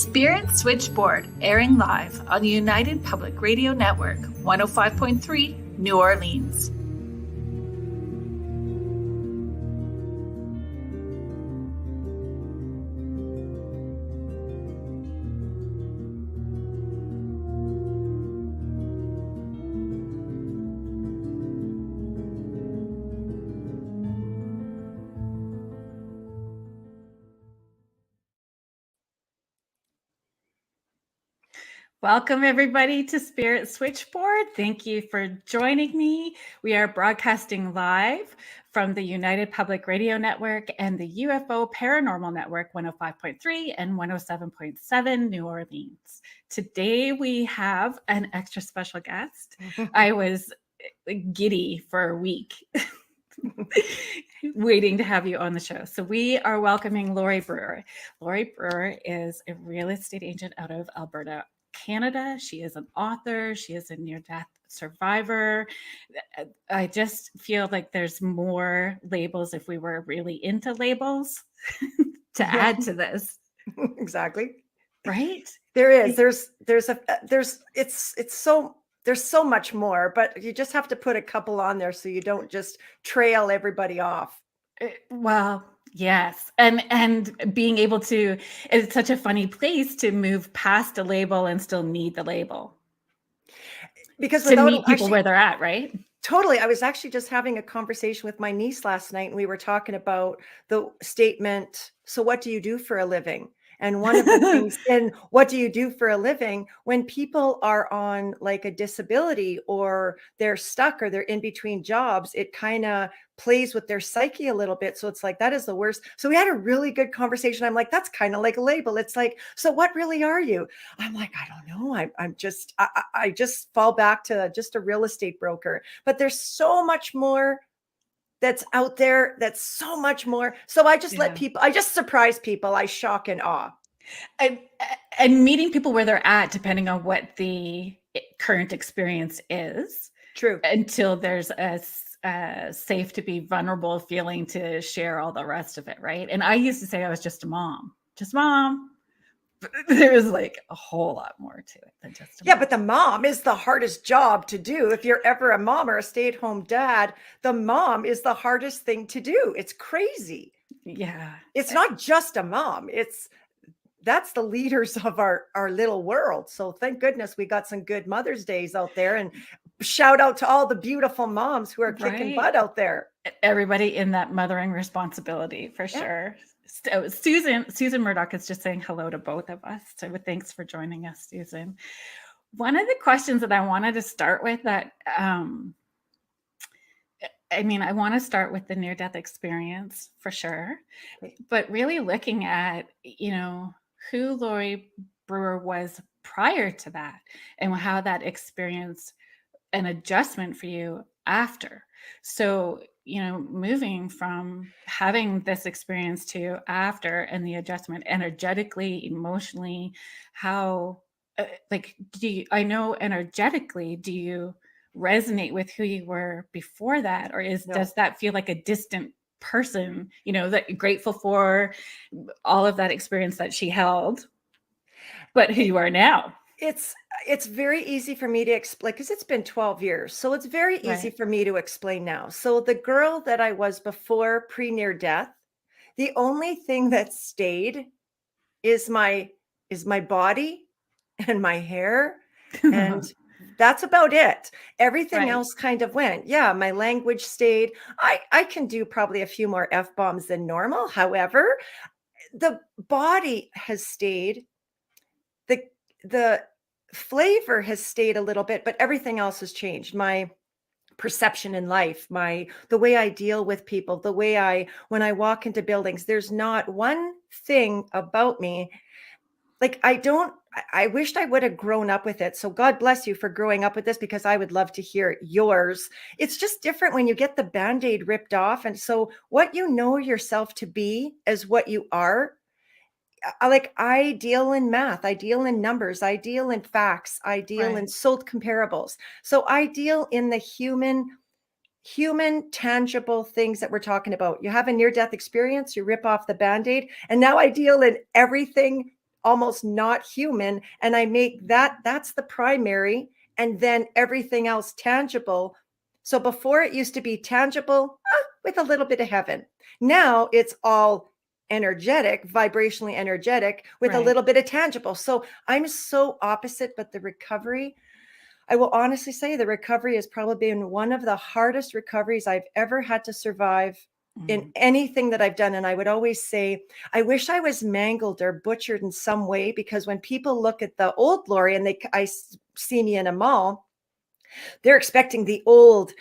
Spirit Switchboard, airing live on the United Public Radio Network, 105.3, New Orleans. Welcome, everybody, to Spirit Switchboard. Thank you for joining me. We are broadcasting live from the United Public Radio Network and the UFO Paranormal Network 105.3 and 107.7 New Orleans. Today, we have an extra special guest. I was giddy for a week waiting to have you on the show. So we are welcoming Lorri Brewer. Lorri Brewer is a real estate agent out of Alberta, Canada. She is an author. She is a near-death survivor. I just feel like there's more labels if we were really into labels to add to this. Exactly. Right? There is. There's so much more, but you just have to put a couple on there so you don't just trail everybody off. Well, yes. And being able to, it's such a funny place to move past a label and still need the label. Because to meet people where they're at, right? Totally. I was actually just having a conversation with my niece last night, and we were talking about the statement, so what do you do for a living? And one of the things in what do you do for a living, when people are on like a disability or they're stuck or they're in between jobs, it kind of plays with their psyche a little bit. So it's like, that is the worst. So we had a really good conversation. I'm like, that's kind of like a label. It's like, so what really are you? I'm like, I don't know. I just fall back to just a real estate broker, but there's so much more that's out there. That's so much more. So I just I just surprise people. I shock and awe. And meeting people where they're at, depending on what the current experience is. True. Until there's a safe to be vulnerable feeling to share all the rest of it. Right. And I used to say I was just a mom. But there was like a whole lot more to it than just a mom. But the mom is the hardest job to do. If you're ever a mom or a stay-at-home dad, the mom is the hardest thing to do. It's crazy. Yeah. It's not just a mom. That's the leaders of our little world. So thank goodness we got some good Mother's Days out there, and shout out to all the beautiful moms who are kicking butt out there. Everybody in that mothering responsibility for sure. So Susan Murdoch is just saying hello to both of us. So thanks for joining us, Susan. One of the questions that I wanted to start with that, I want to start with the near-death experience for sure, but really looking at, who Lorri Brewer was prior to that and how that experience an adjustment for you after. So, moving from having this experience to after and the adjustment energetically, emotionally, how, energetically, do you resonate with who you were before that? Or does that feel like a distant person, that you're grateful for all of that experience that she held, but who you are now? It's very easy for me to explain because it's been 12 years. So it's very easy for me to explain now. So the girl that I was before pre-near death, the only thing that stayed is my body and my hair. And that's about it. Everything else kind of went. Yeah, my language stayed. I can do probably a few more F-bombs than normal. However, the body has stayed. The flavor has stayed a little bit, but everything else has changed. My perception in life, the way I deal with people, the way when I walk into buildings, there's not one thing about me. Like I wished I would have grown up with it. So God bless you for growing up with this, because I would love to hear yours. It's just different when you get the Band-Aid ripped off. And so what you know yourself to be is what you are. I deal in math, I deal in numbers, I deal in facts, I deal in sold comparables. So I deal in the human tangible things that we're talking about. You have a near-death experience, you rip off the Band-Aid, and now I deal in everything almost not human. And I make that's the primary, and then everything else tangible. So before it used to be tangible with a little bit of heaven. Now it's all energetic, vibrationally energetic with a Right. little bit of tangible. So I'm so opposite, but the recovery, I will honestly say the recovery has probably been one of the hardest recoveries I've ever had to survive in Mm. anything that I've done. And I would always say, I wish I was mangled or butchered in some way, because when people look at the old Lorri and see me in a mall, they're expecting the old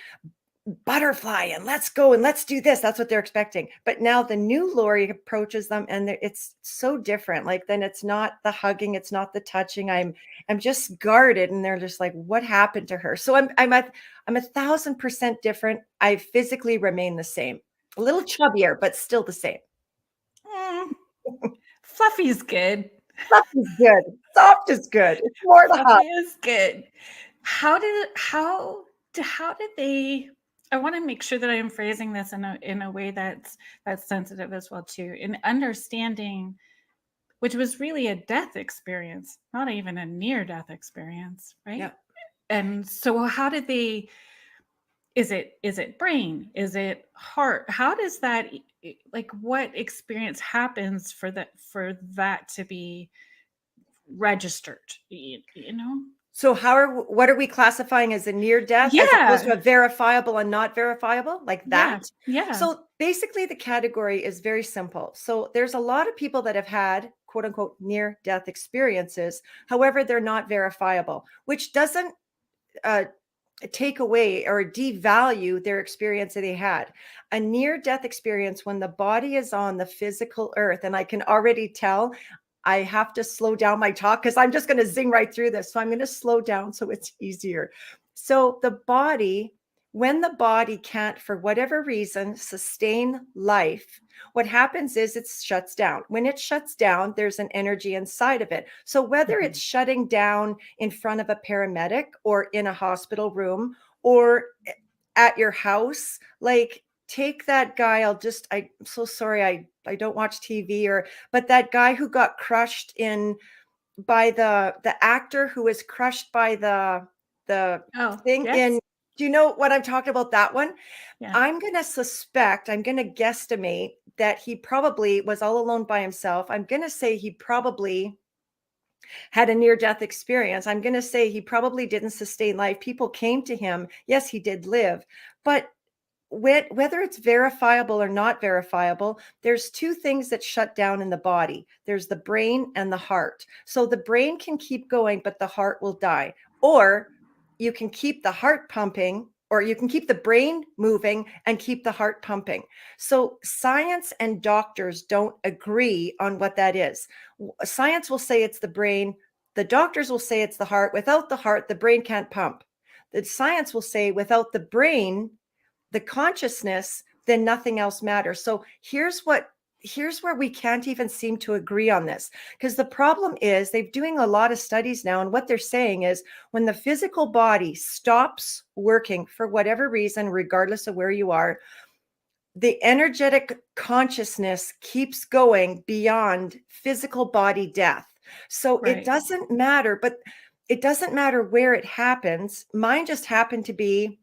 butterfly and let's go and let's do this. That's what they're expecting. But now the new Lorri approaches them and it's so different. Like, then it's not the hugging, it's not the touching. I'm just guarded, and they're just like, what happened to her? So I'm 1,000% different. I physically remain the same, a little chubbier, but still the same. Mm. Fluffy's good. Soft is good. Soft is good. It's more the hug. Fluffy is good. How did they, I want to make sure that I am phrasing this in a way that's sensitive as well too. In understanding, which was really a death experience, not even a near death experience, right? Yeah. And so how did they, is it brain? Is it heart? How does that like what experience happens for that to be registered? You know? So what are we classifying as a near death as opposed to Yeah. a verifiable and not verifiable, like Yeah. that? Yeah. So basically the category is very simple. So there's a lot of people that have had quote unquote near death experiences. However, they're not verifiable, which doesn't uh, take away or devalue their experience that they had. A near death experience, when the body is on the physical earth, and I can already tell I have to slow down my talk because I'm just going to zing right through this. So I'm going to slow down so it's easier. So the body, when the body can't, for whatever reason, sustain life, what happens is it shuts down. When it shuts down, there's an energy inside of it. So whether Mhm. it's shutting down in front of a paramedic or in a hospital room or at your house, like, take that guy. I'm so sorry. I don't watch TV, but that guy who got crushed by the actor who was crushed by the Oh, thing yes. do you know what I'm talking about? That one. Yeah. I'm going to guesstimate that he probably was all alone by himself. I'm going to say he probably had a near death experience. I'm going to say he probably didn't sustain life. People came to him. Yes, he did live, but whether it's verifiable or not verifiable, there's two things that shut down in the body. There's the brain and the heart. So the brain can keep going, but the heart will die. Or you can keep the heart pumping, or you can keep the brain moving and keep the heart pumping. So science and doctors don't agree on what that is. Science will say it's the brain. The doctors will say it's the heart. Without the heart, the brain can't pump. The science will say without the brain, the consciousness, then nothing else matters. So here's where we can't even seem to agree on this, because the problem is they're doing a lot of studies now, and what they're saying is when the physical body stops working for whatever reason, regardless of where you are, the energetic consciousness keeps going beyond physical body death. So it Right. doesn't matter, but it doesn't matter where it happens. Mine just happened to be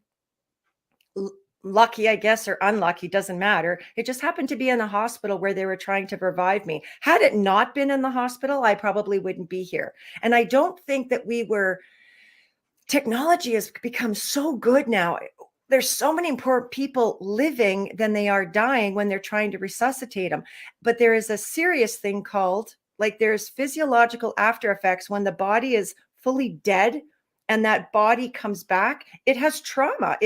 lucky, I guess, or unlucky, doesn't matter. It just happened to be in a hospital where they were trying to revive me. Had it not been in the hospital, I probably wouldn't be here. And I don't think that technology has become so good now. There's so many more people living than they are dying when they're trying to resuscitate them. But there is a serious thing called, like, there's physiological after effects when the body is fully dead and that body comes back. It has trauma.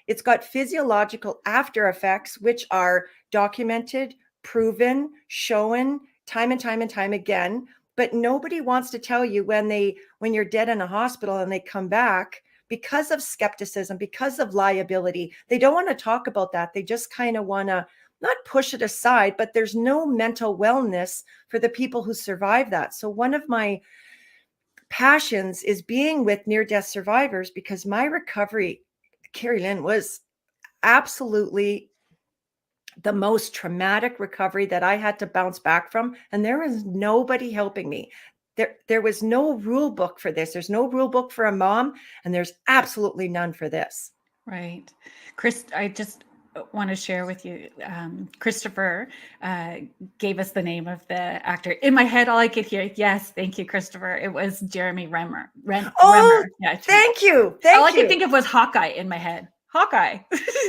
It's got physiological after effects, which are documented, proven, shown time and time and time again. But nobody wants to tell you when you're dead in a hospital and they come back, because of skepticism, because of liability. They don't want to talk about that. They just kind of want to not push it aside, but there's no mental wellness for the people who survive that. So one of my passions is being with near-death survivors, because my recovery, Kerrilynn, was absolutely the most traumatic recovery that I had to bounce back from. And there was nobody helping me. There was no rule book for this. There's no rule book for a mom, and there's absolutely none for this. Right. Chris, I just want to share with you, Christopher gave us the name of the actor. In my head, all I could hear, yes, thank you, Christopher. It was Jeremy Renner. Oh, Yeah, thank you. all I Thank could you. think of was Hawkeye in my head. Hawkeye.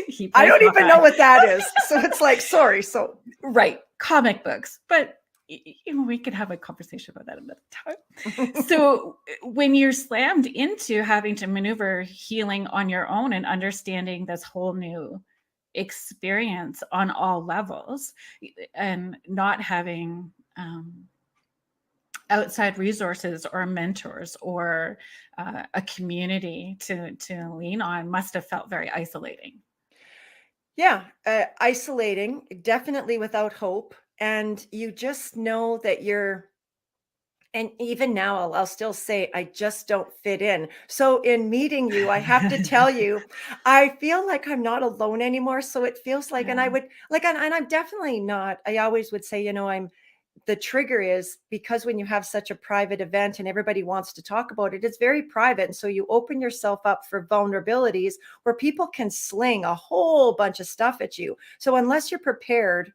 He I plays don't even know Hawkeye. what that is. So it's like, sorry. So Right. Comic books. But we could have a conversation about that another time. So when you're slammed into having to maneuver healing on your own and understanding this whole new experience on all levels, and not having outside resources or mentors or a community to lean on, must have felt very isolating. yeah, isolating, definitely without hope. And you just know that and even now, I'll still say, I just don't fit in. So in meeting you, I have to tell you, I feel like I'm not alone anymore. So it feels like, and I Yeah. would like, and I'm definitely not, I always would say, the trigger is because when you have such a private event and everybody wants to talk about it, it's very private. And so you open yourself up for vulnerabilities where people can sling a whole bunch of stuff at you. So unless you're prepared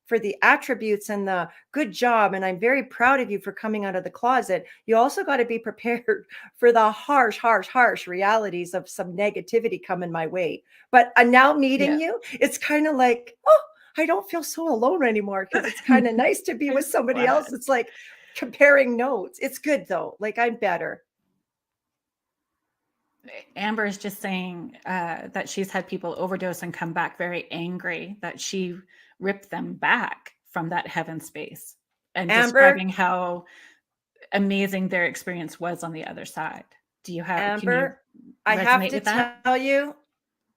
for the attributes and the good job, and I'm very proud of you for coming out of the closet, you also got to be prepared for the harsh realities of some negativity coming my way. But now meeting Yeah. you, it's kind of like, oh, I don't feel so alone anymore, because it's kind of nice to be I'm with somebody glad. else. It's like comparing notes. It's good though. Like, I'm better. Amber is just saying that she's had people overdose and come back very angry, that she ripped them back from that heaven space, and Amber, describing how amazing their experience was on the other side. Can you Amber, I have resonate to with that? tell you,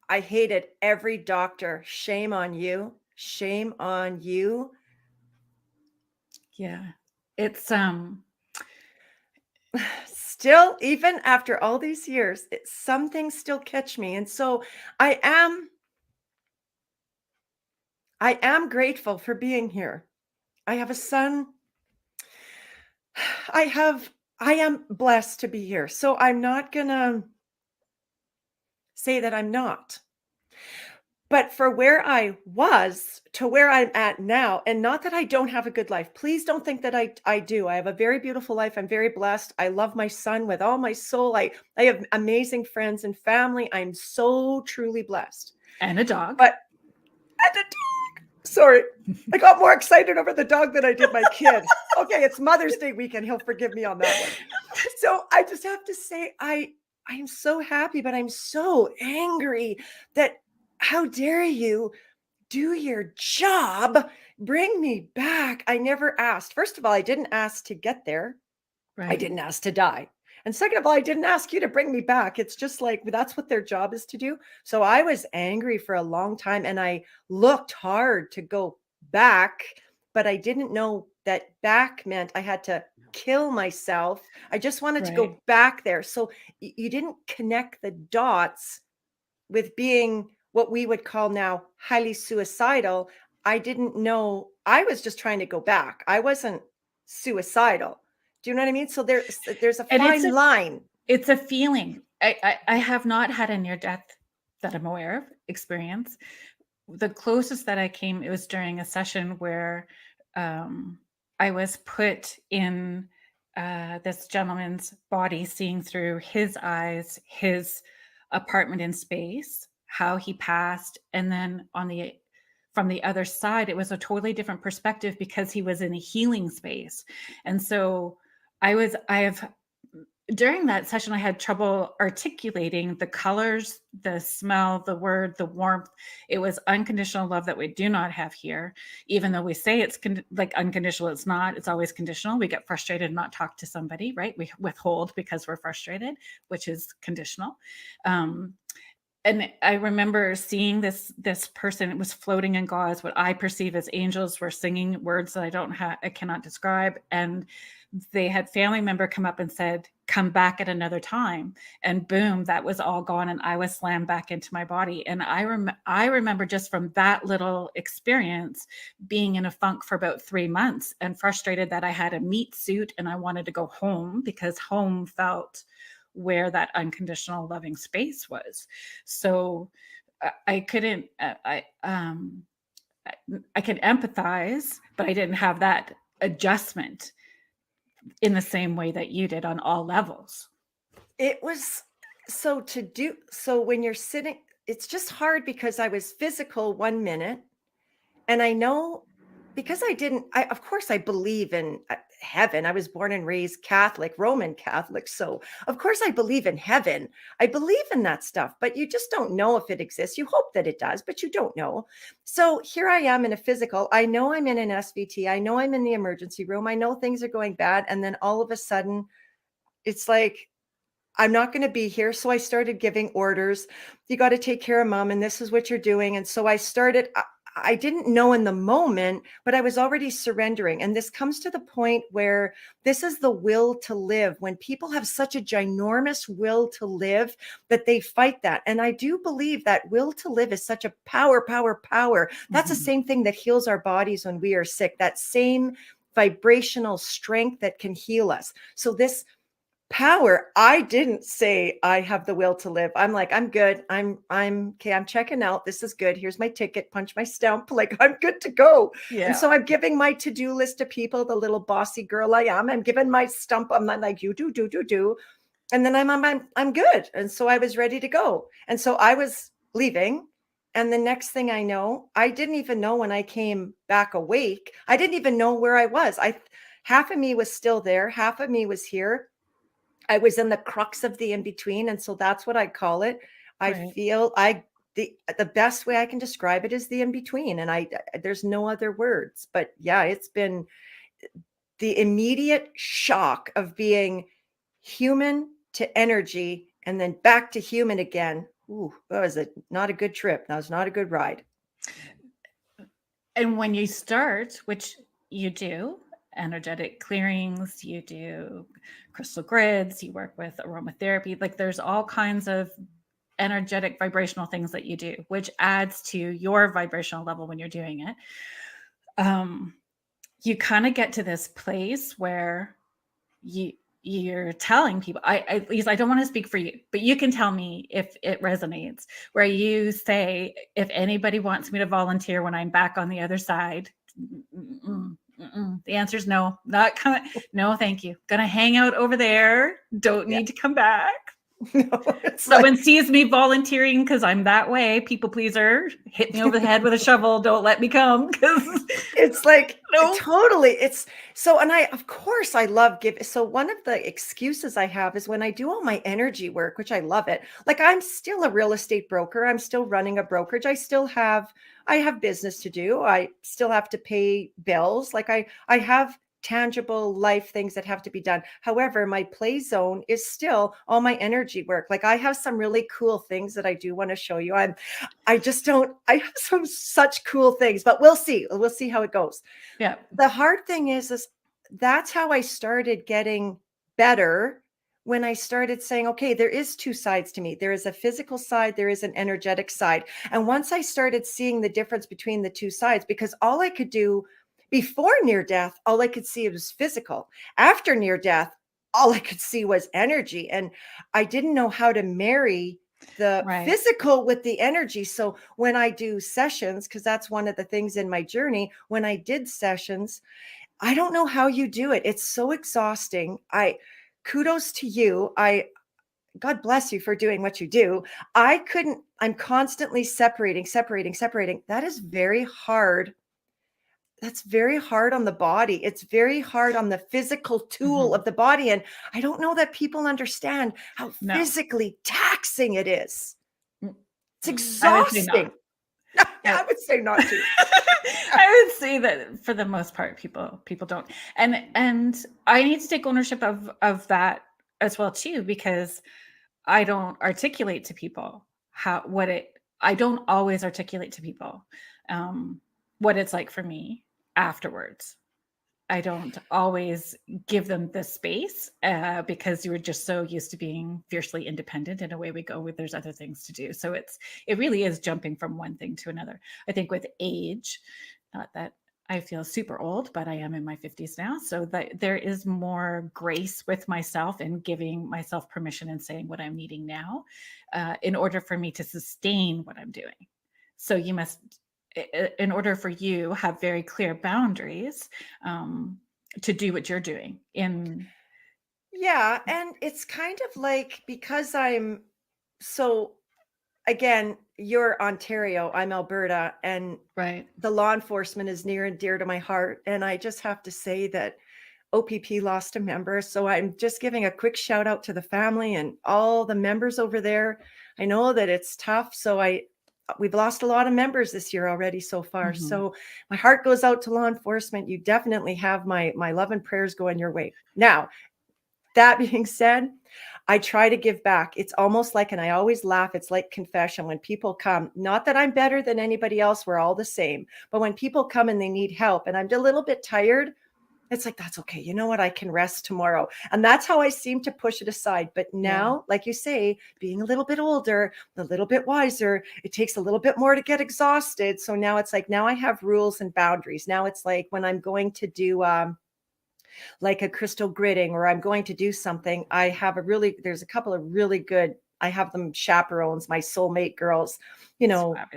I hated every doctor. Shame on you. Shame on you. Yeah. It's Still, even after all these years, some things still catch me. And so I am I am grateful for being here. I have a son. I am blessed to be here. So I'm not gonna say that I'm not. But for where I was to where I'm at now, and not that I don't have a good life. Please don't think that I do. I have a very beautiful life. I'm very blessed. I love my son with all my soul. I have amazing friends and family. I'm so truly blessed. and a dog. But and a dog. Sorry. I got more excited over the dog than I did my kid. Okay, it's Mother's Day weekend. He'll forgive me on that one. So I just have to say, I'm so happy, but I'm so angry that how dare you do your job, bring me back. I never asked. First of all, I didn't ask to get there. I Right. didn't ask to die. And second of all, I didn't ask you to bring me back. It's just like that's what their job is to do. So I was angry for a long time, and I looked hard to go back, but I didn't know that back meant I had to kill myself. I just wanted to Right. go back there. So you didn't connect the dots with being what we would call now highly suicidal. I didn't know. I was just trying to go back. I wasn't suicidal. Do you know what I mean? So there's a And fine line. it's a feeling. I have not had a near death that I'm aware of experience. The closest that I came, it was during a session where I was put in this gentleman's body, seeing through his eyes, his apartment in space, how he passed, and then from the other side, it was a totally different perspective because he was in a healing space. And so I have during that session, I had trouble articulating the colors, the smell, the word, the warmth. It was unconditional love that we do not have here. Even though we say it's like unconditional, it's not. It's always conditional. We get frustrated and not talk to somebody, right? We withhold because we're frustrated, which is conditional. And I remember seeing this person. It was floating in gauze. What I perceive as angels were singing words that I cannot describe. And they had family member come up and said, come back at another time, and boom, that was all gone, and I was slammed back into my body. And I remember just from that little experience being in a funk for about 3 months and frustrated that I had a meat suit and I wanted to go home because home felt where that unconditional loving space was. So I couldn't I can empathize, but I didn't have that adjustment in the same way that you did on all levels. It was so when you're sitting, it's just hard because I was physical 1 minute, and I know because I of course I believe in heaven. I was born and raised Catholic, Roman Catholic. So of course I believe in heaven. I believe in that stuff, but you just don't know if it exists. You hope that it does, but you don't know. So here I am in a physical. I know I'm in an SVT. I know I'm in the emergency room. I know things are going bad. And then all of a sudden it's like, I'm not going to be here. So I started giving orders. You got to take care of mom, and this is what you're doing. And so I started, I didn't know in the moment, but I was already surrendering. And this comes to the point where this is the will to live. When people have such a ginormous will to live that they fight that. And I do believe that will to live is such a power. That's the same thing that heals our bodies when we are sick, that same vibrational strength that can heal us. So this power, I didn't say I have the will to live. I'm like, I'm good. I'm okay. I'm checking out. This is good. Here's my ticket. Punch my stamp. Like, I'm good to go. And Yeah. so I'm giving my to-do list to people, the little bossy girl I am. I'm giving my stump. I'm not like, you do. And then I'm good. And so I was ready to go. And so I was leaving. And the next thing I know, I didn't even know when I came back awake. I didn't even know where I was. Half of me was still there. Half of me was here. I was in the crux of the in between. And so that's what I call it. I Right. feel the best way I can describe it is the in between. And there's no other words, but yeah, it's been the immediate shock of being human to energy and then back to human again. Ooh, that was not a good trip. That was not a good ride. And when you start, which you do, energetic clearings, you do crystal grids, you work with aromatherapy, like there's all kinds of energetic vibrational things that you do, which adds to your vibrational level when you're doing it. You kind of get to this place where you're telling people, at least I don't want to speak for you, but you can tell me if it resonates, where you say, if anybody wants me to volunteer when I'm back on the other side, the answer is no, not coming. No, thank you. Gonna hang out over there. Don't need to come back. No, Someone sees me volunteering because I'm that way, people pleaser, hit me over the head with a shovel, don't let me come, because it's like no. totally. It's so, and of course I love giving. So one of the excuses I have is when I do all my energy work, which I love it. Like, I'm still a real estate broker. I'm still running a brokerage. I have business to do. I still have to pay bills. Like I have tangible life things that have to be done. However, my play zone is still all my energy work. Like, I have some really cool things that I do want to show you. I just don't, I have such cool things, but we'll see. We'll see how it goes. Yeah. The hard thing is that's how I started getting better, when I started saying, okay, there is two sides to me. There is a physical side, there is an energetic side. And once I started seeing the difference between the two sides, because all I could do before near death, all I could see was physical. After near death, all I could see was energy. And I didn't know how to marry the Right. physical with the energy. So when I do sessions, because that's one of the things in my journey, when I did sessions, I don't know how you do it. It's so exhausting. Kudos to you. God bless you for doing what you do. I'm constantly separating. That is very hard. That's very hard on the body. It's very hard on the physical tool of the body. And I don't know that people understand how physically taxing it is. It's I would say not. exhausting. I would say not to. I would say that for the most part, people don't. And I need to take ownership of that as well too, because I don't articulate to people I don't always articulate to people what it's like for me afterwards. I don't always give them the space because you were just so used to being fiercely independent, and away we go with there's other things to do. So it really is jumping from one thing to another. I think with age, not that I feel super old, but I am in my 50s now. So that there is more grace with myself and giving myself permission and saying what I'm needing now in order for me to sustain what I'm doing. So you must, in order for you, have very clear boundaries to do what you're doing. Yeah, and it's kind of like because I'm so again, you're Ontario, I'm Alberta, and Right. the law enforcement is near and dear to my heart. And I just have to say that OPP lost a member. So I'm just giving a quick shout out to the family and all the members over there. I know that it's tough. We've lost a lot of members this year already so far. Mhm. So my heart goes out to law enforcement. You definitely have my love and prayers going your way. Now, that being said, I try to give back. It's almost like, and I always laugh, it's like confession when people come, not that I'm better than anybody else, we're all the same, but when people come and they need help and I'm a little bit tired, it's like, that's okay. You know what? I can rest tomorrow. And that's how I seem to push it aside. But Yeah. now, like you say, being a little bit older, a little bit wiser, it takes a little bit more to get exhausted. So now it's like, now I have rules and boundaries. Now it's like when I'm going to do, like a crystal gridding or I'm going to do something, there's a couple of really good, I have them chaperones, my soulmate girls. It's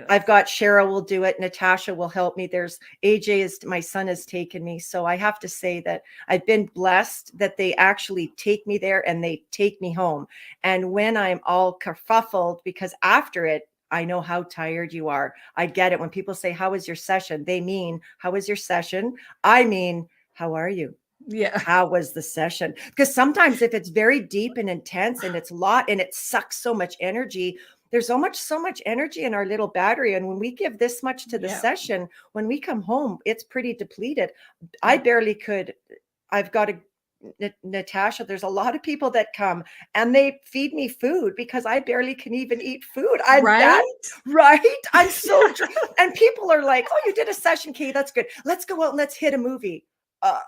I've fabulous. got Cheryl will do it. Natasha will help me. There's AJ is my son has taken me. So I have to say that I've been blessed that they actually take me there and they take me home. And when I'm all kerfuffled, because after it, I know how tired you are. I get it. When people say, how was your session? They mean, how was your session? I mean, how are you? Yeah. How was the session? Because sometimes if it's very deep and intense and it's a lot and it sucks so much energy, there's so much energy in our little battery. And when we give this much to the Yeah. session, when we come home, it's pretty depleted. I Yeah. barely could. I've got a Natasha, there's a lot of people that come and they feed me food because I barely can even eat food. I'm that Right? right. I'm so Yeah. and people are like, "Oh, you did a session, Kay. That's good. Let's go out and let's hit a movie." Uh,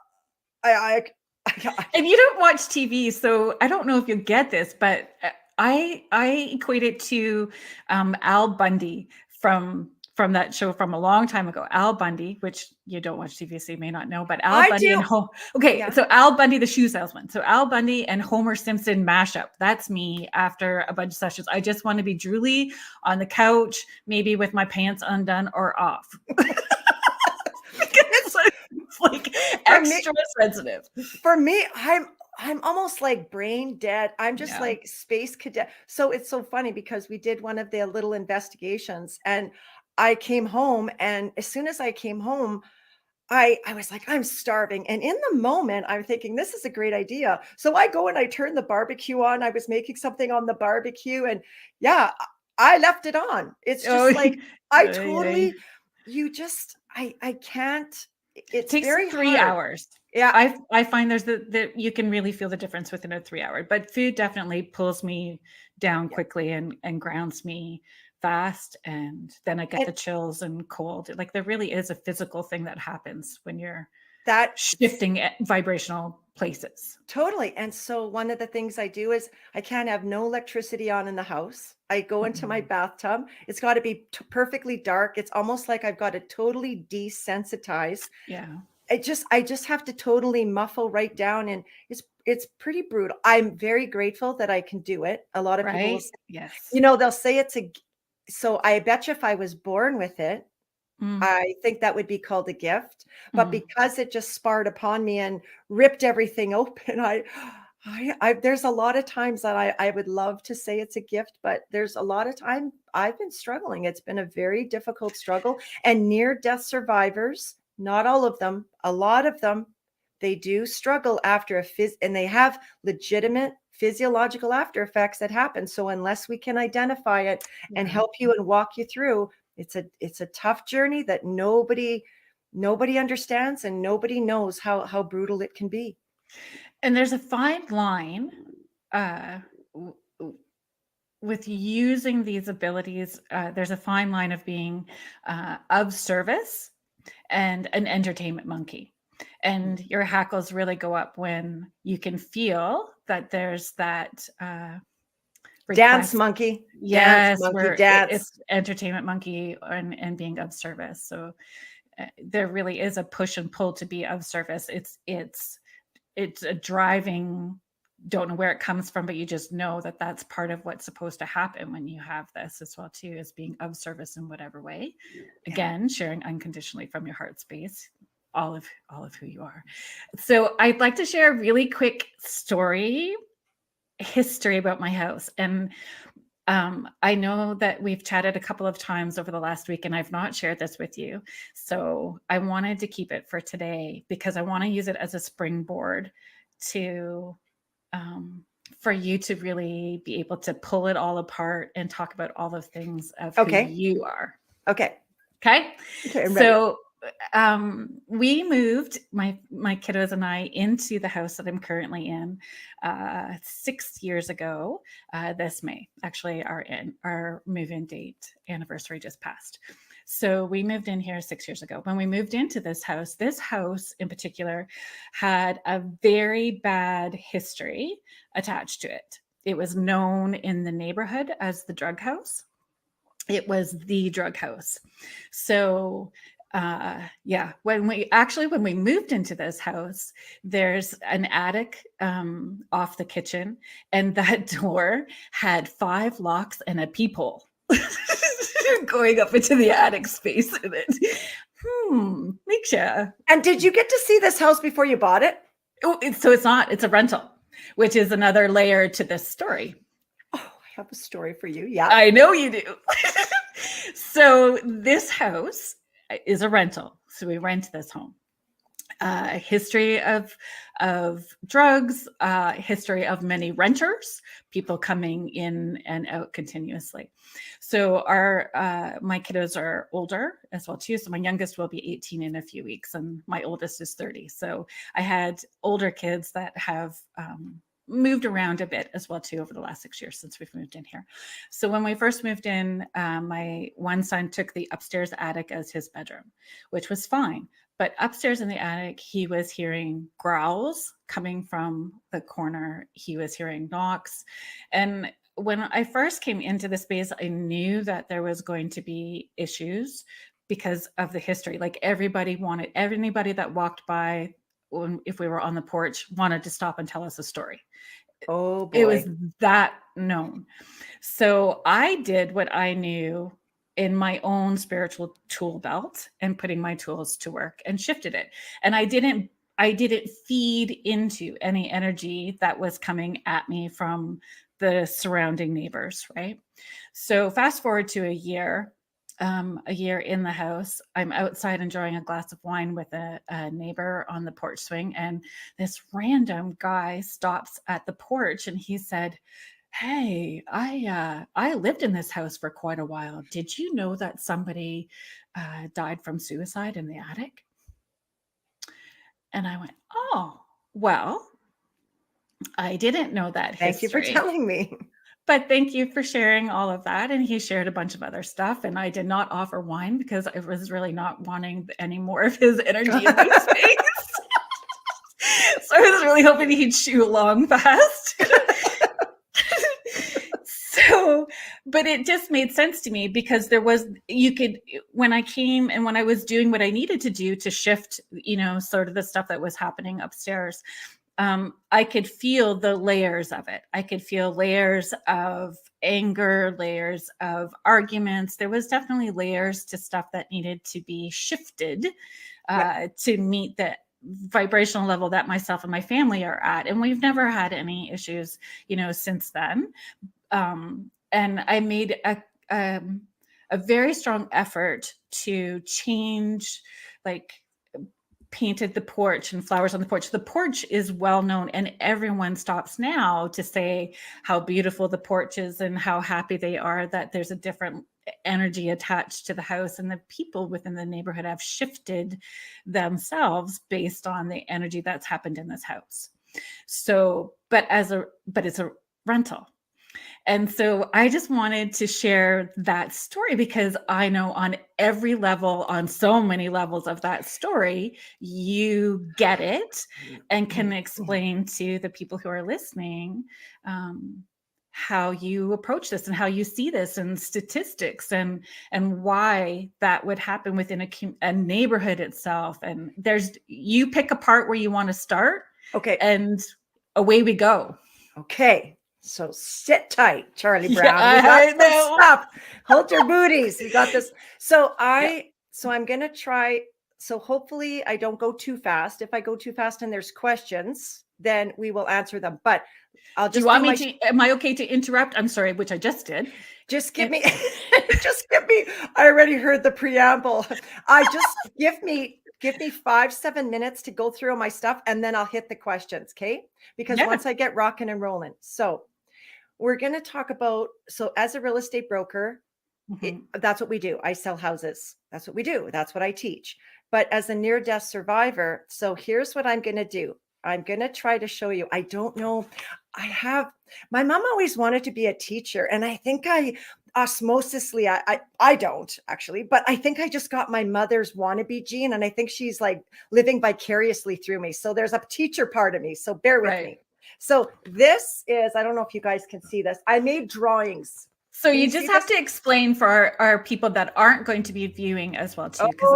I I And you don't watch TV, so I don't know if you get this, but I equate it to Al Bundy from that show from a long time ago. Al Bundy, which you don't watch TV, so you may not know, but Al I Bundy and do. okay, Yeah. so Al Bundy, the shoe salesman. So Al Bundy and Homer Simpson mashup. That's me after a bunch of sessions. I just want to be drooly on the couch, maybe with my pants undone or off. Because It's it's like for me extra sensitive. for me, I'm almost like brain dead. I'm just Yeah. like space cadet. So it's so funny because we did one of the little investigations and I came home and as soon as I came home, I was like, I'm starving. And in the moment, I'm thinking, this is a great idea. So I go and I turn the barbecue on. I was making something on the barbecue. And yeah, I left it on. It's Oh, just like, I ay. totally, I can't, it's Takes very 3 hard. hours. Yeah. I find there's the you can really feel the difference within a 3 hour, but food definitely pulls me down Yeah. quickly and grounds me fast, and then I get And the chills and cold. Like, there really is a physical thing that happens when you're that's shifting at vibrational places. totally. And so one of the things I do is I can't have no electricity on in the house. I go into my Mm-mm. bathtub. It's got to be perfectly dark. It's almost like I've got to totally desensitize. Yeah, I just have to totally muffle right down and it's pretty brutal. I'm very grateful that I can do it. A lot of people will right? say, Yes. they'll say so I bet you if I was born with it, Mm, I think that would be called a gift, but mhm. because it just sparred upon me and ripped everything open, I there's a lot of times that I would love to say it's a gift, but there's a lot of time I've been struggling. It's been a very difficult struggle, and near death survivors, not all of them, a lot of them, they do struggle after and they have legitimate physiological after effects that happen. So unless we can identify it and Yeah. help you and walk you through, it's a tough journey that nobody understands and nobody knows how brutal it can be. And there's a fine line, uh, w w with using these abilities. There's a fine line of being, of service and an entertainment monkey. And your hackles really go up when you can feel that there's that Dance request. monkey, dance Yes, monkey, where dance. it's entertainment monkey and being of service. So there really is a push and pull to be of service. It's a driving, don't know where it comes from, but you just know that that's part of what's supposed to happen when you have this as well too, is being of service in whatever way. Again, sharing unconditionally from your heart space, all of who you are. So I'd like to share a really quick history about my house. And I know that we've chatted a couple of times over the last week, and I've not shared this with you. So I wanted to keep it for today because I want to use it as a springboard to for you to really be able to pull it all apart and talk about all the things of who you are. Okay. Okay. I'm ready. So we moved my kiddos and I into the house that I'm currently in 6 years ago. This May, actually, our move-in date anniversary just passed. So we moved in here 6 years ago. When we moved into this house in particular had a very bad history attached to it. It was known in the neighborhood as the drug house. It was the drug house. So when we moved into this house, there's an attic off the kitchen, and that door had 5 locks and a peephole going up into the attic space in it. Makes ya. And did you get to see this house before you bought it? So it's a rental, which is another layer to this story. Oh, I have a story for you. Yeah. I know you do. So this house is a rental. So we rent this home. History of drugs, history of many renters, people coming in and out continuously. So my kiddos are older as well too. So my youngest will be 18 in a few weeks, and my oldest is 30. So I had older kids that have moved around a bit as well too over the last 6 years since we've moved in here. So when we first moved in, my one son took the upstairs attic as his bedroom, which was fine. But upstairs in the attic, he was hearing growls coming from the corner. He was hearing knocks. And when I first came into the space, I knew that there was going to be issues because of the history. Like anybody that walked by, if we were on the porch, wanted to stop and tell us a story. Oh boy. It was that known. So I did what I knew in my own spiritual tool belt and putting my tools to work and shifted it. And I didn't feed into any energy that was coming at me from the surrounding neighbors, right? So fast forward to a year in the house, I'm outside enjoying a glass of wine with a neighbor on the porch swing, and this random guy stops at the porch and he said, "Hey, I lived in this house for quite a while. Did you know that somebody died from suicide in the attic?" And I went, "Oh, well, I didn't know that Thank you for history. telling me." But thank you for sharing all of that." And he shared a bunch of other stuff. And I did not offer wine because I was really not wanting any more of his energy in my space. So I was really hoping he'd chew along fast. But it just made sense to me because when I came and when I was doing what I needed to do to shift, sort of the stuff that was happening upstairs, I could feel the layers of it. I could feel layers of anger, layers of arguments. There was definitely layers to stuff that needed to be shifted to meet the vibrational level that myself and my family are at. And we've never had any issues, since then. And I made a very strong effort to change, painted the porch and flowers on the porch. The porch is well known, and everyone stops now to say how beautiful the porch is and how happy they are that there's a different energy attached to the house, and the people within the neighborhood have shifted themselves based on the energy that's happened in this house. So, but it's a rental. And so I just wanted to share that story because I know on every level, on so many levels of that story, you get it and can explain to the people who are listening um, how you approach this and how you see this and statistics and why that would happen within a neighborhood itself. And you pick a part where you want to start, Okay. and away we go. Okay. So sit tight, Charlie Yeah, Brown. We got I some know. stuff. Hold your booties. We got this. So Yeah. I'm going to try. So hopefully I don't go too fast. If I go too fast and there's questions, then we will answer them. But I'll Do you just do want me my, to? Am I okay to interrupt? I'm sorry, which I just did. just give And me, just give me, I already heard the preamble. Give me 5-7 minutes to go through my stuff and then I'll hit the questions. Okay. Because yeah. once I get rocking and rolling. So we're going to talk about, so as a real estate broker, Mhm. that's what we do. I sell houses. That's what we do. That's what I teach. But as a near-death survivor, so here's what I'm going to do. I'm going to try to show you. I don't know. My mom always wanted to be a teacher. And I think osmosisly, I don't actually, but I think I just got my mother's wannabe gene. And I think she's like living vicariously through me. So there's a teacher part of me. So bear with Right. me. So this is, I don't know if you guys can see this. I made drawings. So Can you you just see have this? to explain for our people that aren't going to be viewing as well too, because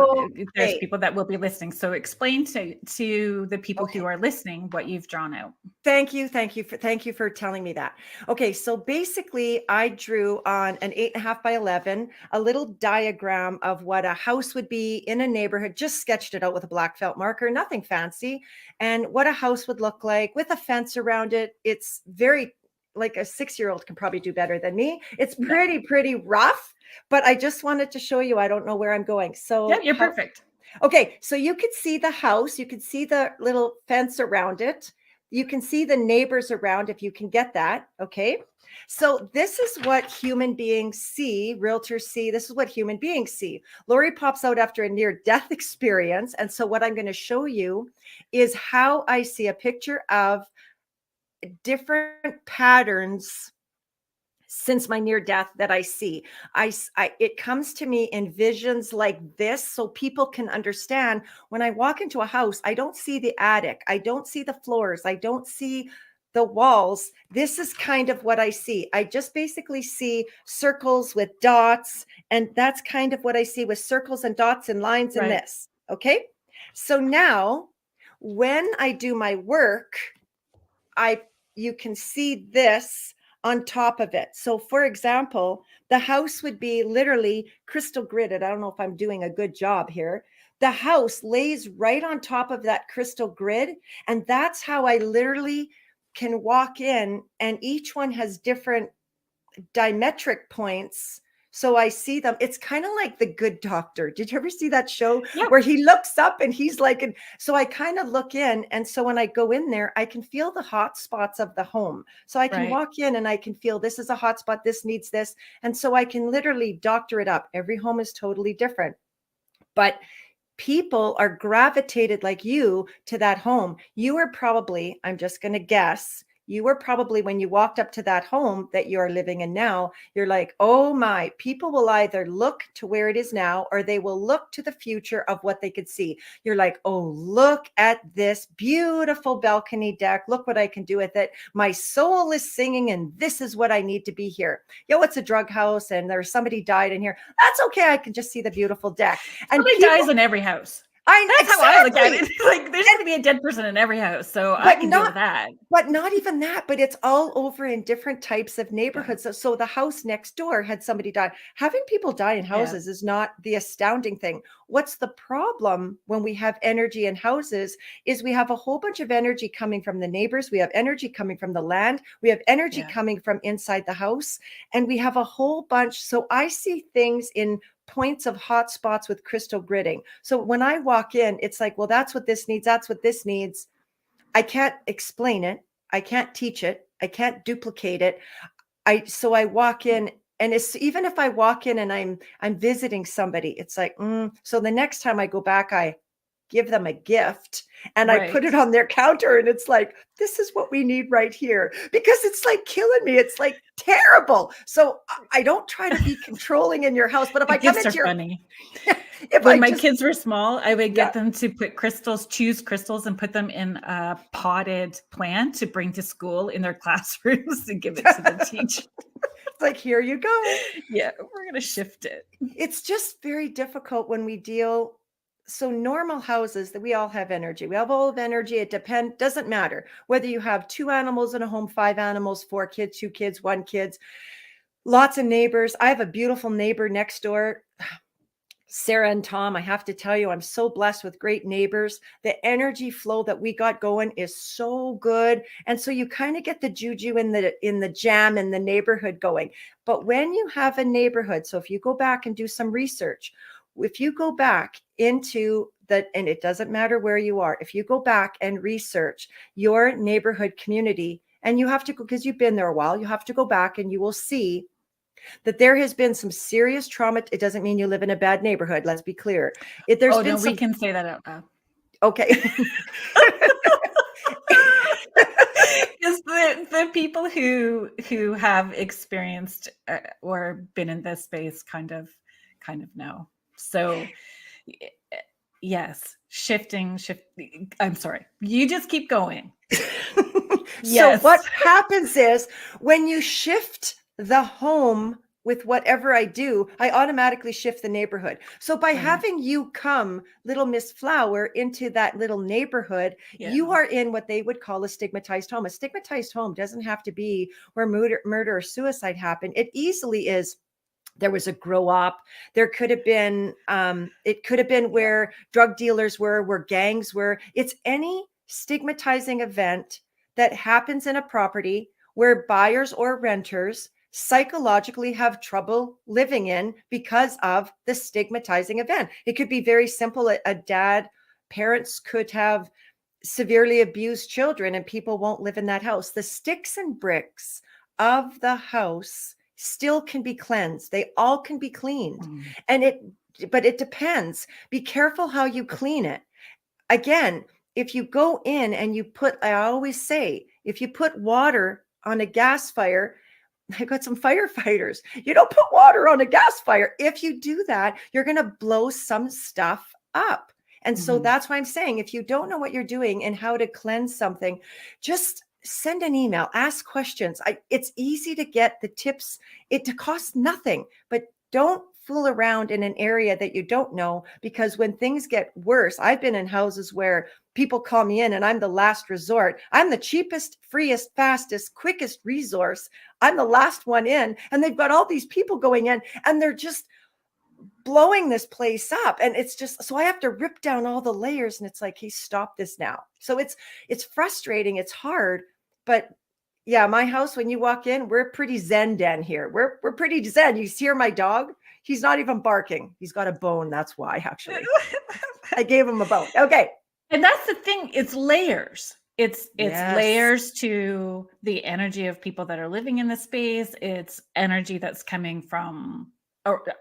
there's Okay. people that will be listening. So explain to the people who Okay. are listening what you've drawn out. Thank you. Thank you for telling me that. Okay. So basically I drew on an 8.5 by 11, a little diagram of what a house would be in a neighborhood, just sketched it out with a black felt marker, nothing fancy. And what a house would look like with a fence around it. It's very, like, a 6-year-old can probably do better than me. It's Yeah. pretty rough, but I just wanted to show you, I don't know where I'm going. Yeah, So you're perfect. okay, so you could see the house, you could see the little fence around it. You can see the neighbors around if you can get that, okay? So this is what human beings see, realtors see. This is what human beings see. Lorri pops out after a near-death experience. And so what I'm going to show you is how I see a picture of different patterns since my near death that I see. It comes to me in visions like this, so people can understand. When I walk into a house, I don't see the attic, I don't see the floors, I don't see the walls. This is kind of what I see. I just basically see circles with dots, and that's kind of what I see with circles and dots and lines in Right. this. Okay. So now when I do my work, you can see this on top of it. So for example, the house would be literally crystal gridded. I don't know if I'm doing a good job here. The house lays right on top of that crystal grid. And that's how I literally can walk in, and each one has different diametric points. So I see them. It's kind of like The Good Doctor. Did you ever see that show Yeah. where he looks up and he's like, and so I kind of look in. And so when I go in there, I can feel the hot spots of the home. So I can Right. walk in and I can feel this is a hot spot. This needs this. And so I can literally doctor it up. Every home is totally different. But people are gravitated like you to that home. You are probably, I'm just going to guess, you were probably, when you walked up to that home that you're living in now, you're like, oh my, people will either look to where it is now or they will look to the future of what they could see. You're like, oh, look at this beautiful balcony deck. Look what I can do with it. My soul is singing and this is what I need to be here. Yo, it's a drug house and there's somebody died in here. That's okay. I can just see the beautiful deck. And Somebody people, dies in every house. I That's how I look at exactly. it. Like there's going to be a dead person in every house, so I But can deal not with that. But not even that, but it's all over in different types of Yeah. neighborhoods. So the house next door had somebody die. Having people die in Yeah. houses is not the astounding thing. What's the problem when we have energy in houses is we have a whole bunch of energy coming from the neighbors. We have energy coming from the land. We have energy Yeah. coming from inside the house. And we have a whole bunch. So I see things in points of hot spots with crystal gridding. So when I walk in, it's like, well, that's what this needs. That's what this needs. I can't explain it. I can't teach it. I can't duplicate it. So I walk in, and it's, even if I walk in and I'm visiting somebody, it's like, so the next time I go back, I give them a gift and I put Right. it on their counter and it's like, this is what we need right here, because it's like killing me. It's like terrible. So I don't try to be controlling in your house, but if The I come gifts are into your, funny. if When I my just, kids were small, I would yeah, get them to put crystals, choose crystals and put them in a potted plant to bring to school in their classrooms and give it to the teacher. it's like, here you go. Yeah, we're going to shift it. It's just very difficult when we deal. So normal houses, that we all have energy. We have all of energy. It doesn't matter whether you have 2 animals in a home, 5 animals, 4 kids, 2 kids, 1 kids, lots of neighbors. I have a beautiful neighbor next door, Sarah and Tom. I have to tell you, I'm so blessed with great neighbors. The energy flow that we got going is so good. And so you kind of get the juju in the jam in the neighborhood going. But when you have a neighborhood, so if you go back and do some research, if you go back into that, and it doesn't matter where you are, if you go back and research your neighborhood community, and you have to go, because you've been there a while, you have to go back and you will see that there has been some serious trauma. It doesn't mean you live in a bad neighborhood. Let's be clear. There's Oh, been no, we some, can say that out loud. okay. Because the people who have experienced or been in this space kind of know. So yes, shifting. I'm sorry. You just keep going. So Yes. what happens is when you shift the home with whatever I do, I automatically shift the neighborhood. So by Right. having you come, little Miss Flower, into that little neighborhood, Yeah. you are in what they would call a stigmatized home. A stigmatized home doesn't have to be where murder or suicide happened. It easily is. There was a grow up. There could have been, it could have been where drug dealers were, where gangs were. It's any stigmatizing event that happens in a property where buyers or renters psychologically have trouble living in because of the stigmatizing event. It could be very simple. Parents could have severely abused children and people won't live in that house. The sticks and bricks of the house still can be cleansed. They all can be cleaned. Mm. But it depends. Be careful how you clean it. Again, if you go in and I always say, if you put water on a gas fire, I got some firefighters. You don't put water on a gas fire. If you do that, you're going to blow some stuff up. And so that's why I'm saying, if you don't know what you're doing and how to cleanse something, just send an email, ask questions. It's easy to get the tips. It costs nothing, but don't fool around in an area that you don't know, because when things get worse, I've been in houses where people call me in and I'm the last resort. I'm the cheapest, freest, fastest, quickest resource. I'm the last one in, and they've got all these people going in and they're just blowing this place up. And it's just, so I have to rip down all the layers, and it's like, hey, stop this now. So it's frustrating. It's hard, but yeah, my house, when you walk in, we're pretty zen den here. We're pretty zen. You hear my dog? He's not even barking. He's got a bone. That's why, actually. I gave him a bone. Okay. And that's the thing. It's layers. It's Yes. layers to the energy of people that are living in the space. It's energy that's coming from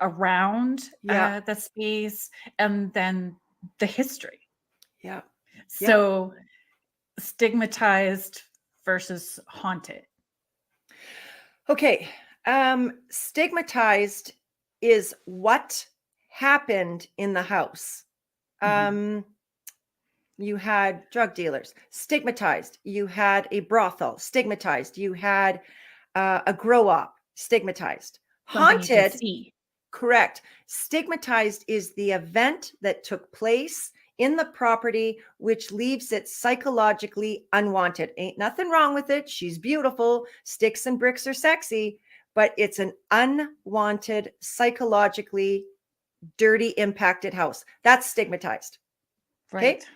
around the space, and then the history. Yeah. So stigmatized versus haunted. Okay. Stigmatized is what happened in the house. You had drug dealers. Stigmatized. You had a brothel. Stigmatized. You had a grow up. Stigmatized. Something you can Haunted. see. Correct. Stigmatized is the event that took place in the property, which leaves it psychologically unwanted. Ain't nothing wrong with it. She's beautiful. Sticks and bricks are sexy, but it's an unwanted, psychologically dirty, impacted house. That's stigmatized. Right. Okay.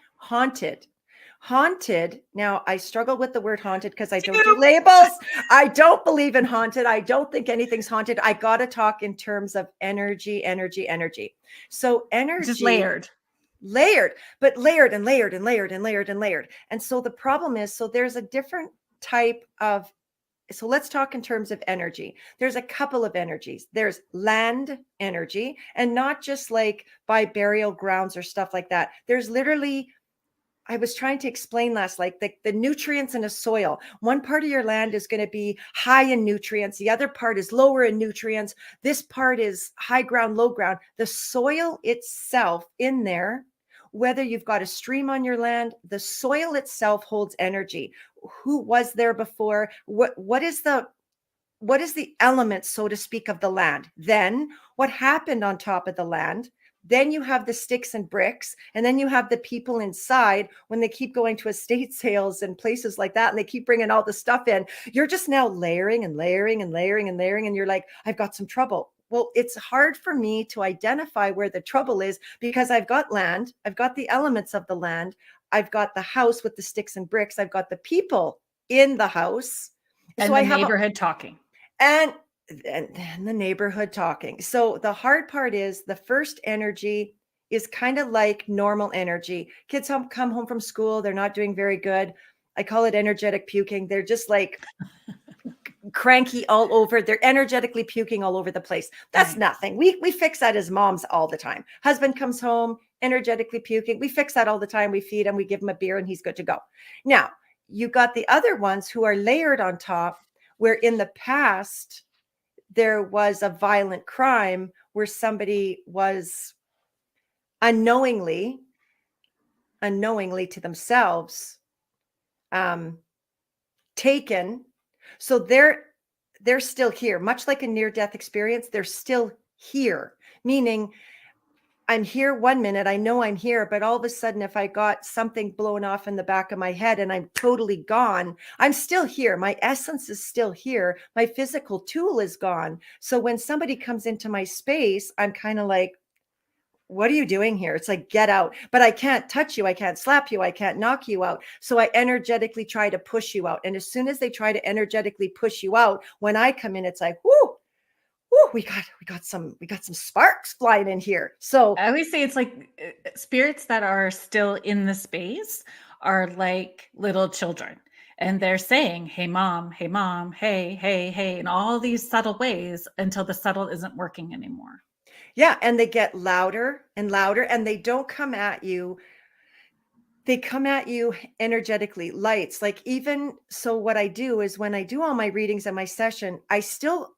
Haunted. Now, I struggle with the word haunted because I don't do labels. I don't believe in haunted. I don't think anything's haunted. I got to talk in terms of energy. So energy. Just layered, but layered and layered. And so the problem is, so there's a different type of so let's talk in terms of energy. There's a couple of energies. There's land energy, and not just like by burial grounds or stuff like that. There's literally, I was trying to explain last, like the nutrients in a soil. One part of your land is going to be high in nutrients. The other part is lower in nutrients. This part is high ground, low ground. The soil itself in there, whether you've got a stream on your land, the soil itself holds energy. Who was there before? What is the element, so to speak, of the land? Then what happened on top of the land? Then you have the sticks and bricks, and then you have the people inside when they keep going to estate sales and places like that, and they keep bringing all the stuff in. You're just now layering and layering and layering and layering, and you're like, I've got some trouble. Well, it's hard for me to identify where the trouble is because I've got land, I've got the elements of the land, I've got the house with the sticks and bricks, I've got the people in the house. And so the I have neighborhood talking. And the neighborhood talking. So the hard part is the first energy is kind of like normal energy. Kids come home from school, they're not doing very good. I call it energetic puking. They're just like cranky all over. They're energetically puking all over the place. That's Right. nothing. We fix that as moms all the time. Husband comes home energetically puking. We fix that all the time. We feed him, we give him a beer, and he's good to go. Now, you got the other ones who are layered on top, where in the past there was a violent crime where somebody was unknowingly to themselves taken. So they're still here, much like a near-death experience. They're still here, meaning I'm here 1 minute, I know I'm here, but all of a sudden, if I got something blown off in the back of my head and I'm totally gone, I'm still here. My essence is still here. My physical tool is gone. So when somebody comes into my space, I'm kind of like, what are you doing here? It's like, get out. But I can't touch you. I can't slap you. I can't knock you out. So I energetically try to push you out. And as soon as they try to energetically push you out, when I come in, it's like, whoo, we got some sparks flying in here. So I always say it's like spirits that are still in the space are like little children. And they're saying, hey, mom, hey, hey, hey, in all these subtle ways until the subtle isn't working anymore. yeah, and they get louder and louder, and they don't come at you. They come at you energetically, lights. Like, even so, what I do is when I do all my readings and my session,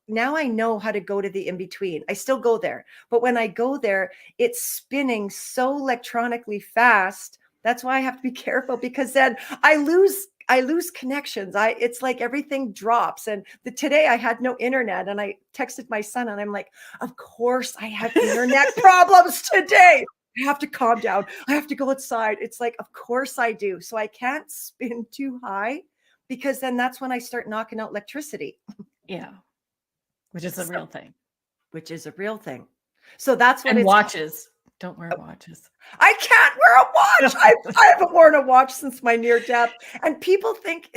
now I know how to go to the in between. I still go there. But when I go there, it's spinning so electronically fast. That's why I have to be careful, because then I lose connections. It's like everything drops. And today I had no internet, and I texted my son, and I'm like, of course I have internet problems today. I have to calm down. I have to go outside. It's like, of course I do. So I can't spin too high, because then that's when I start knocking out electricity. Yeah. Which is a real thing. Which is a real thing. So that's what And it's. watches. Don't wear watches. I can't wear a watch. I haven't worn a watch since my near death. And people think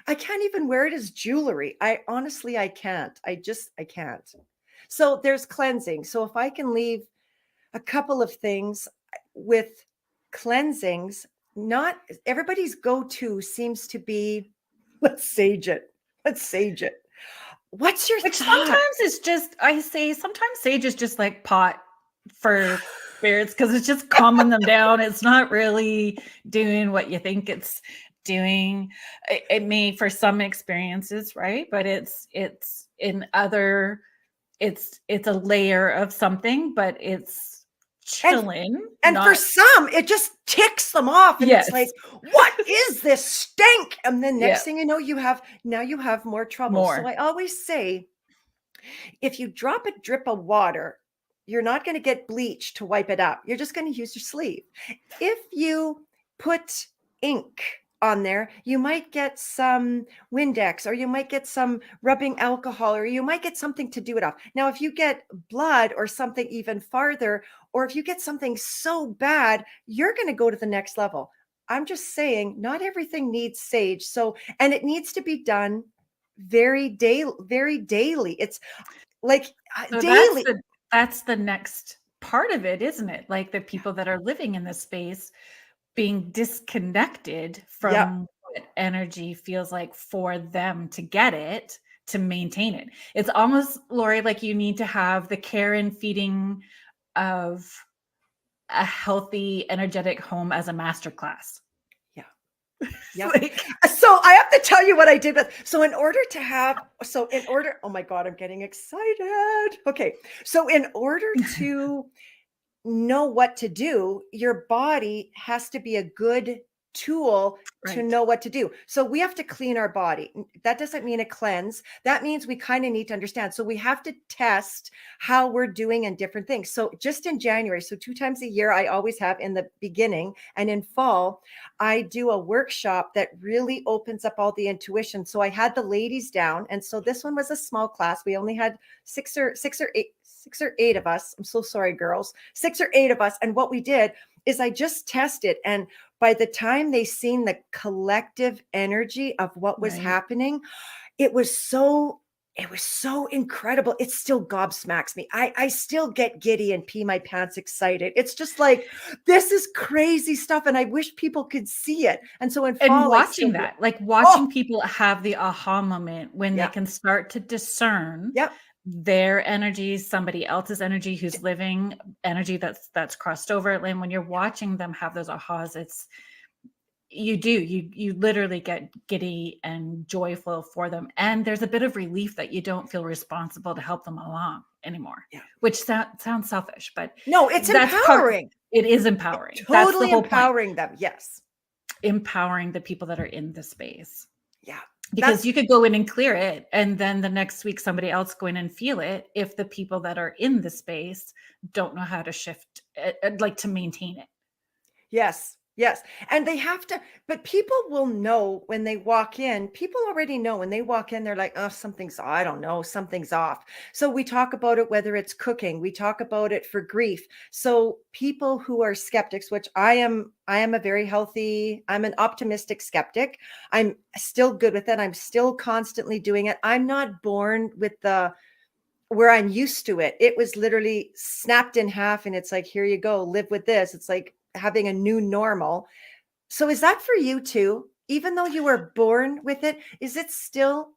I can't even wear it as jewelry. I can't. I can't. So there's cleansing. So if I can leave a couple of things with cleansings, not everybody's go-to seems to be, let's sage it. What's your Which thought? sometimes it's just, I say sometimes sage is just like pot for spirits, because it's just calming them down. It's not really doing what you think it's doing. It may for some experiences, right? But it's in other, it's a layer of something, but it's chilling. And for some, it just ticks them off. And Yes. It's like, what is this stink? And then next Yeah. thing you know, you have more trouble. So I always say, if you drop a drip of water, you're not going to get bleach to wipe it up. You're just going to use your sleeve. If you put ink on there, you might get some Windex, or you might get some rubbing alcohol, or you might get something to do it off. Now, if you get blood or something even farther, or if you get something so bad, you're going to go to the next level. I'm just saying, not everything needs sage. So, and it needs to be done very daily. It's like So daily. that's the next part of it, isn't it? Like the people that are living in this space being disconnected from what energy feels like for them to get it. to maintain it. It's almost, Lorri, like you need to have the care and feeding of a healthy, energetic home as a master class. Yeah. Yeah. Like, So I have to tell you what I did with, oh my God, I'm getting excited. Okay. So in order to know what to do, your body has to be a good tool to right. know what to do. So we have to clean our body. That doesn't mean a cleanse. That means we kind of need to understand. So we have to test how we're doing in different things. So just in January, so 2 times a year, I always have in the beginning, and in fall, I do a workshop that really opens up all the intuition. So I had the ladies down. And so this one was a small class. We only had six or eight of us. I'm so sorry, girls. 6 or 8 of us. And what we did is I just tested. And by the time they seen the collective energy of what was Right. happening, it was so incredible. It still gobsmacks me. I still get giddy and pee my pants excited. It's just like, this is crazy stuff. And I wish people could see it. And so in And fall, I still watching do it. that, like Oh, watching people have the aha moment when they yeah. can start to discern Yep. their energy, somebody else's energy who's living energy that's crossed over. And when you're watching them have those ahas, you literally get giddy and joyful for them. And there's a bit of relief that you don't feel responsible to help them along anymore, Yeah. which sounds selfish, but No, it's that's part, empowering. it is empowering. That's the Totally whole point. empowering them. Yes. Empowering the people that are in the space. Yeah. Because you could go in and clear it, and then the next week somebody else go in and feel it if the people that are in the space don't know how to shift it, like to maintain it. Yes. Yes. And they have to, but people will know when they walk in. People already know when they walk in, they're like, oh, I don't know, something's off. So we talk about it, whether it's cooking, we talk about it for grief. So people who are skeptics, which I am a very healthy, I'm an optimistic skeptic. I'm still good with it. I'm still constantly doing it. I'm not born with where I'm used to it. It was literally snapped in half and it's like, here you go, live with this. It's like having a new normal. So is that for you too? Even though you were born with it, is it still,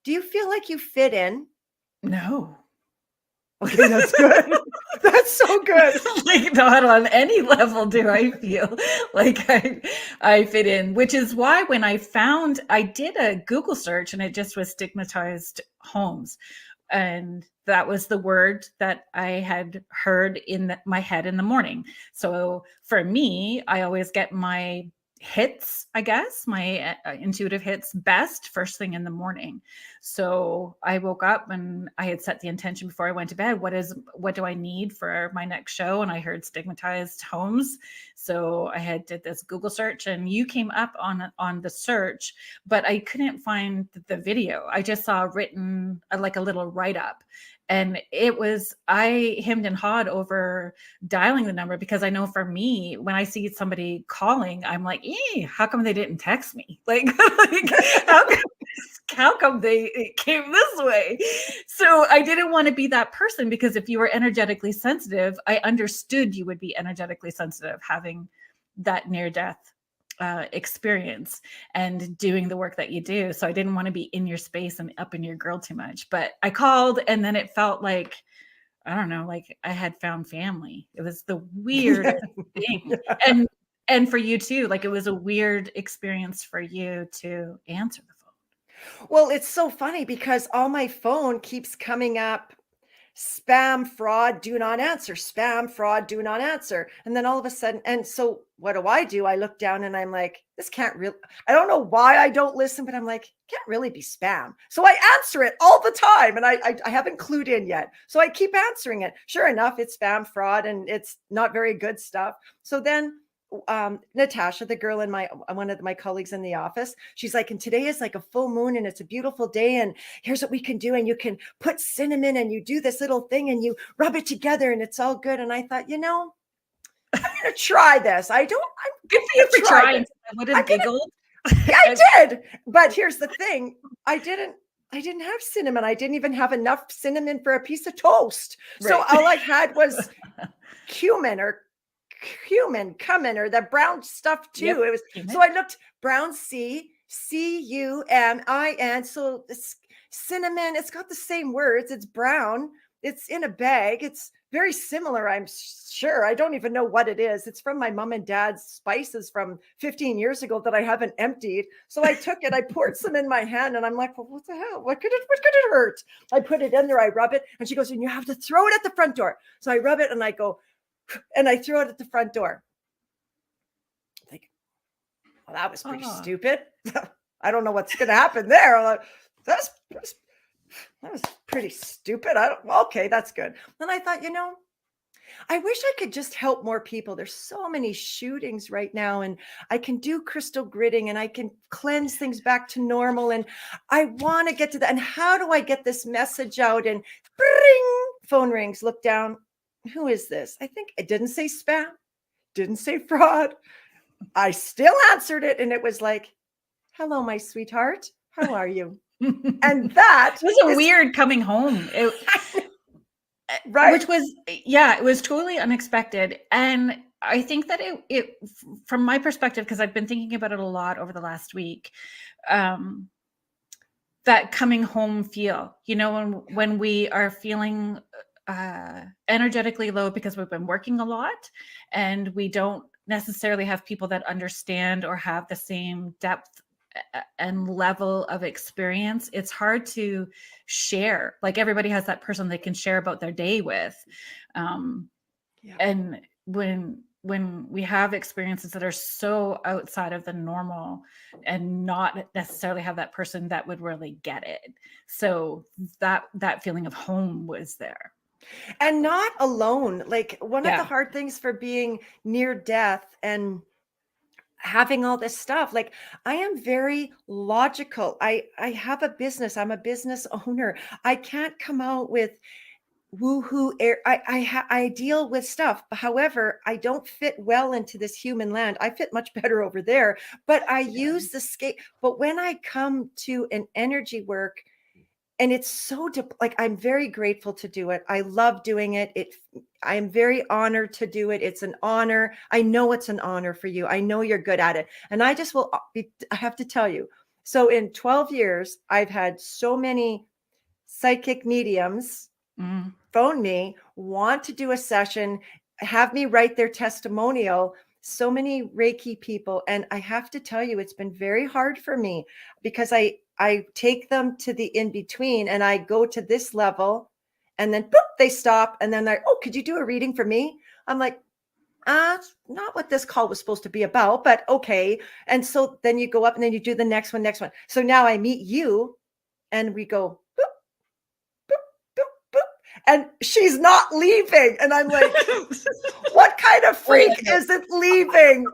do you feel like you fit in? No. Okay, that's good. That's so good. Like not on any level do I feel like I fit in, which is why when I did a Google search and it just was stigmatized homes. And that was the word that I had heard in my head in the morning. So for me, I always get my hits, I guess, my intuitive hits best first thing in the morning. So I woke up and I had set the intention before I went to bed. What do I need for my next show? And I heard stigmatized homes. So I did this Google search and you came up on the search, but I couldn't find the video. I just saw written like a little write-up. And I hemmed and hawed over dialing the number because I know for me, when I see somebody calling, I'm like, how come they didn't text me? Like, how come it came this way? So I didn't want to be that person because if you were energetically sensitive, I understood you would be energetically sensitive having that near-death experience and doing the work that you do. So I didn't want to be in your space and up in your grill too much. But I called and then it felt like, I don't know, like I had found family. It was the weirdest thing. And for you too, like it was a weird experience for you to answer the phone. Well, it's so funny because on my phone keeps coming up spam, fraud, do not answer, spam, fraud, do not answer. And then all of a sudden, and so what do? I look down and I'm like, this can't really, I don't know why I don't listen, but I'm like, can't really be spam. So I answer it all the time and I haven't clued in yet. So I keep answering it. Sure enough, it's spam, fraud, and it's not very good stuff. So then Natasha, the girl in one of my colleagues in the office, she's like, and today is like a full moon and it's a beautiful day. And here's what we can do. And you can put cinnamon and you do this little thing and you rub it together and it's all good. And I thought, I'm going to try this. I'm Good for you for trying. I would have giggled. Yeah, I did. But here's the thing. I didn't have cinnamon. I didn't even have enough cinnamon for a piece of toast. Right. So all I had was cumin or the brown stuff too. Yep. It was so I looked brown cumin. So cinnamon. It's got the same words. It's brown. It's in a bag. It's very similar, I'm sure. I don't even know what it is. It's from my mom and dad's spices from 15 years ago that I haven't emptied. So I took it, I poured some in my hand, and I'm like, well, what the hell? What could it hurt? I put it in there, I rub it, and she goes, and you have to throw it at the front door. So I rub it and I go, and I throw it at the front door. Like, well, that was pretty stupid. I don't know what's going to happen there. Like, that was pretty stupid. Okay, that's good. Then I thought, I wish I could just help more people. There's so many shootings right now, and I can do crystal gritting and I can cleanse things back to normal. And I want to get to that. And how do I get this message out? And bring, phone rings, look down. Who is this? I think it didn't say spam, didn't say fraud. I still answered it. And it was like, hello, my sweetheart. How are you? And that was a weird coming home. Right. Which was, it was totally unexpected. And I think that it from my perspective, because I've been thinking about it a lot over the last week, that coming home feel, when we are feeling energetically low because we've been working a lot and we don't necessarily have people that understand or have the same depth and level of experience. It's hard to share. Like, everybody has that person they can share about their day with. And when we have experiences that are so outside of the normal and not necessarily have that person that would really get it. So that feeling of home was there. And not alone. Like, one of the hard things for being near death and having all this stuff, like, I am very logical. I have a business. I'm a business owner. I can't come out with woohoo air. I deal with stuff. However, I don't fit well into this human land. I fit much better over there, but I use the scale. But when I come to an energy work, and it's so like, I'm very grateful to do it. I love doing it. I am very honored to do it. It's an honor. I know it's an honor for you. I know you're good at it. And I just I have to tell you. So in 12 years, I've had so many psychic mediums phone me, want to do a session, have me write their testimonial. So many Reiki people. And I have to tell you, it's been very hard for me because I take them to the in-between and I go to this level and then boop, they stop. And then they're, oh, could you do a reading for me? I'm like, not what this call was supposed to be about, but okay. And so then you go up and then you do the next one. So now I meet you and we go, boop, boop, boop, boop. And she's not leaving. And I'm like, what kind of freak isn't leaving?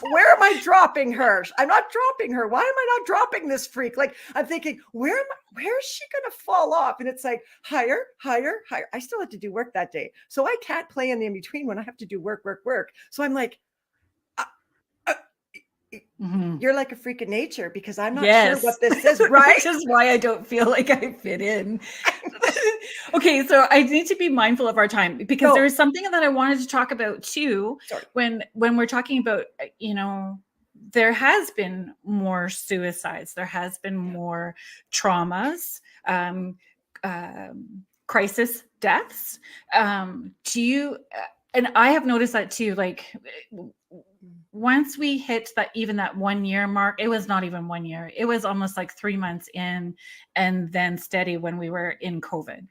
Where am I dropping her? I'm not dropping her. Why am I not dropping this freak? Like, I'm thinking, where is she going to fall off? And it's like, higher, higher, higher. I still have to do work that day. So I can't play in the in-between when I have to do work. So I'm like, you're like a freak of nature because I'm not sure what this is, right? Which is why I don't feel like I fit in. Okay, so I need to be mindful of our time because there is something that I wanted to talk about too. When we're talking about, there has been more suicides, there has been more traumas, crisis deaths. Do you? And I have noticed that too. Like, once we hit that 1 year mark, it was not even 1 year. It was almost like 3 months in, and then steady when we were in COVID.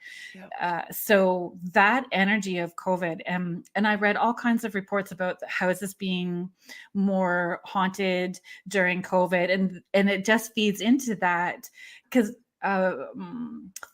So that energy of COVID, and I read all kinds of reports about how is this being more haunted during COVID, and it just feeds into that because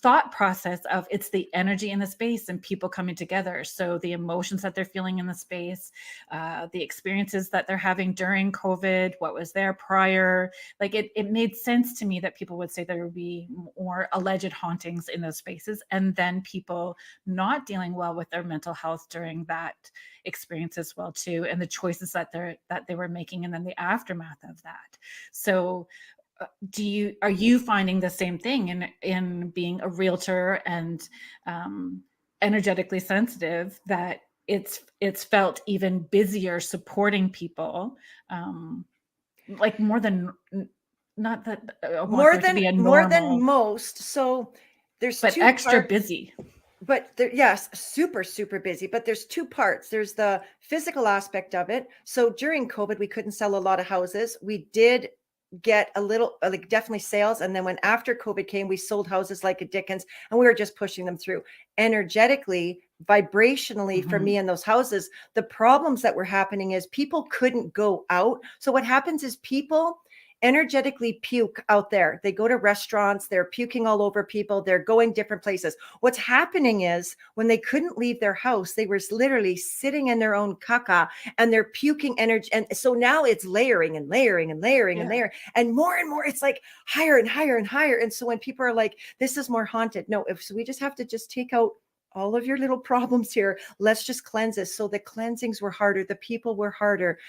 thought process of it's the energy in the space and people coming together. So the emotions that they're feeling in the space, the experiences that they're having during COVID, what was there prior, like it made sense to me that people would say there would be more alleged hauntings in those spaces, and then people not dealing well with their mental health during that experience as well too, and the choices that they were making, and then the aftermath of that. So are you finding the same thing in being a realtor and energetically sensitive, that it's felt even busier supporting people, like more than not that I want More there to than be a more than normal, most. So there's but 2 extra parts. busy. But there, yes, super, super busy. But there's 2 parts. There's the physical aspect of it. So during COVID, we couldn't sell a lot of houses. We did get a little, like definitely sales. And then when after COVID came, we sold houses like a Dickens, and we were just pushing them through. Energetically, vibrationally, for Mhm. me in those houses, the problems that were happening is people couldn't go out. So what happens is people energetically puke out there. They go to restaurants, they're puking all over people, they're going different places. What's happening is when they couldn't leave their house, they were literally sitting in their own caca, and they're puking energy. And so now it's layering and layering and layering and Yeah. layering, and more, it's like higher and higher and higher. And so when people are like, this is more haunted, no, if so, we just have to just take out all of your little problems here. Let's just cleanse this. So the cleansings were harder, the people were harder.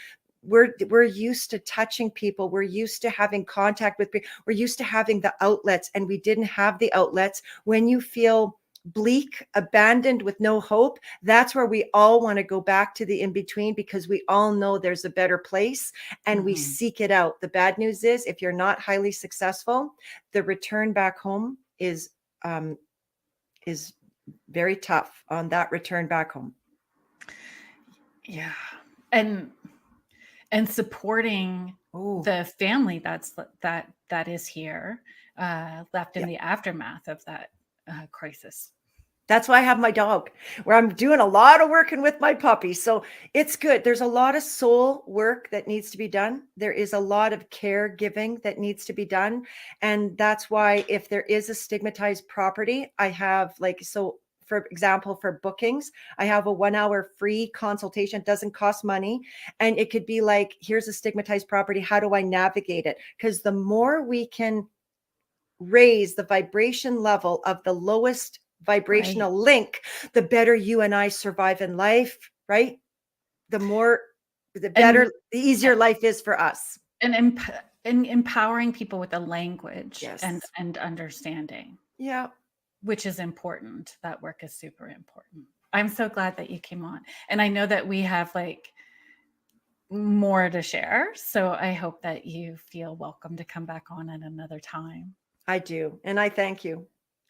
We're used to touching people, we're used to having contact with people, we're used to having the outlets, and we didn't have the outlets. When you feel bleak, abandoned, with no hope, that's where we all want to go back to the in between, because we all know there's a better place, and we Mhm. seek it out. The bad news is, if you're not highly successful, the return back home um is very tough on that return back home. Yeah. And supporting Oh, the family that is here, left in yeah. the aftermath of that, crisis. That's why I have my dog, where I'm doing a lot of working with my puppy. So it's good. There's a lot of soul work that needs to be done. There is a lot of caregiving that needs to be done. And that's why, if there is a stigmatized property, I have, like, so for example, for bookings, I have a 1 hour free consultation. It doesn't cost money. And it could be like, here's a stigmatized property. How do I navigate it? Because the more we can raise the vibration level of the lowest Right. vibrational link, the better you and I survive in life, right? The more, the better, And the easier life is for us. and empowering people with the language and Yes. understanding, Yeah. which is important. That work is super important. I'm so glad that you came on. And I know that we have like more to share. So I hope that you feel welcome to come back on at another time. I do. And I thank you.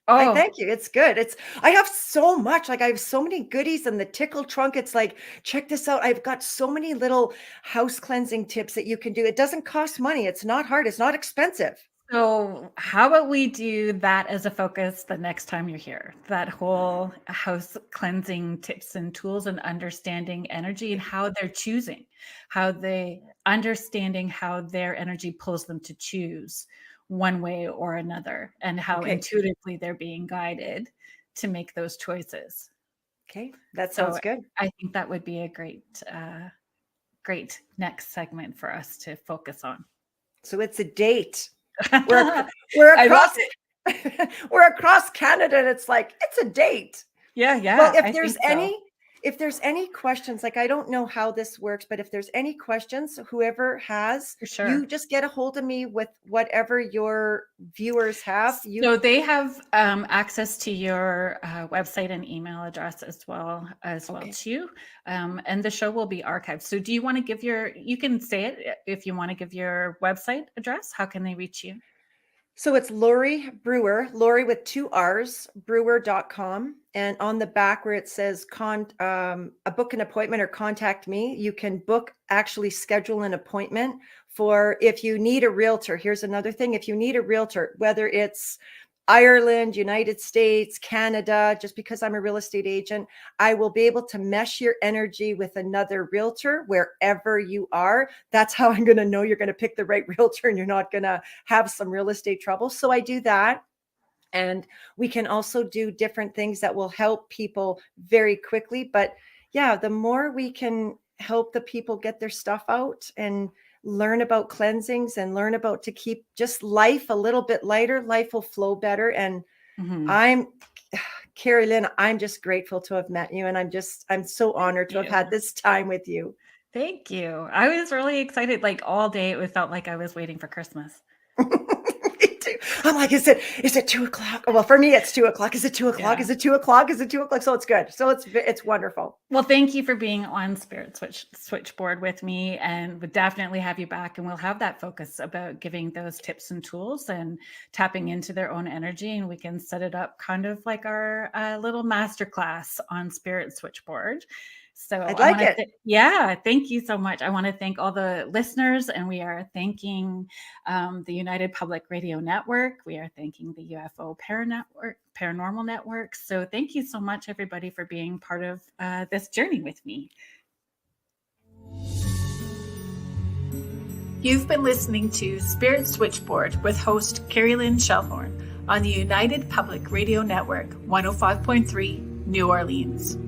I Oh, thank you. It's good. I have so much, like I have so many goodies in the tickle trunk. It's like, check this out. I've got so many little house cleansing tips that you can do. It doesn't cost money. It's not hard. It's not expensive. so how about we do that as a focus the next time you're here? That whole house cleansing tips and tools and understanding energy and how they're choosing, how they understanding how their energy pulls them to choose one way or another, and how Okay. intuitively they're being guided to make those choices. Okay. That So sounds good. I think that would be a great next segment for us to focus on. So it's a date. We're we're I love across it. we're across Canada, and it's like, it's a date. Yeah, Well, yeah, I think so. if there's any questions, like, I don't know how this works, but if there's any questions, whoever has, For you sure. just get a hold of me with whatever your viewers have. You So they have access to your website and email address as well Okay. too, and the show will be archived. So do you want to give you can say it if you want to give your website address. How can they reach you? So it's Lorri Brewer, Lorri with 2 R's, brewer.com. And on the back where it says a book an appointment or contact me, you can actually schedule an appointment for, if you need a realtor. Here's another thing. If you need a realtor, whether it's Ireland, United States, Canada, just because I'm a real estate agent, I will be able to mesh your energy with another realtor wherever you are. That's how I'm going to know you're going to pick the right realtor and you're not going to have some real estate trouble. So I do that. And we can also do different things that will help people very quickly. But yeah, the more we can help the people get their stuff out and learn about cleansings and learn about to keep just life a little bit lighter, life will flow better. And Mhm. I'm Kerrilynn, I'm just grateful to have met you. And I'm so Thank honored to have had you. this time with you. Thank you. I was really excited. Like all day, it felt like I was waiting for Christmas. Me too. I'm like, is it 2 o'clock? Well, for me, it's 2 o'clock. Is it 2 o'clock? Yeah. Is it 2 o'clock? Is it 2 o'clock? So it's good. So it's wonderful. Well, thank you for being on Switchboard with me, and would definitely have you back. And we'll have that focus about giving those tips and tools and tapping into their own energy. And we can set it up kind of like our little masterclass on Spirit Switchboard. So I'd I like want it. to, yeah, thank you so much. I want to thank all the listeners, and we are thanking the United Public Radio Network. We are thanking the UFO Paranormal Network. So thank you so much, everybody, for being part of this journey with me. You've been listening to Spirit Switchboard with host Kerrilynn Shellhorn on the United Public Radio Network, 105.3 New Orleans.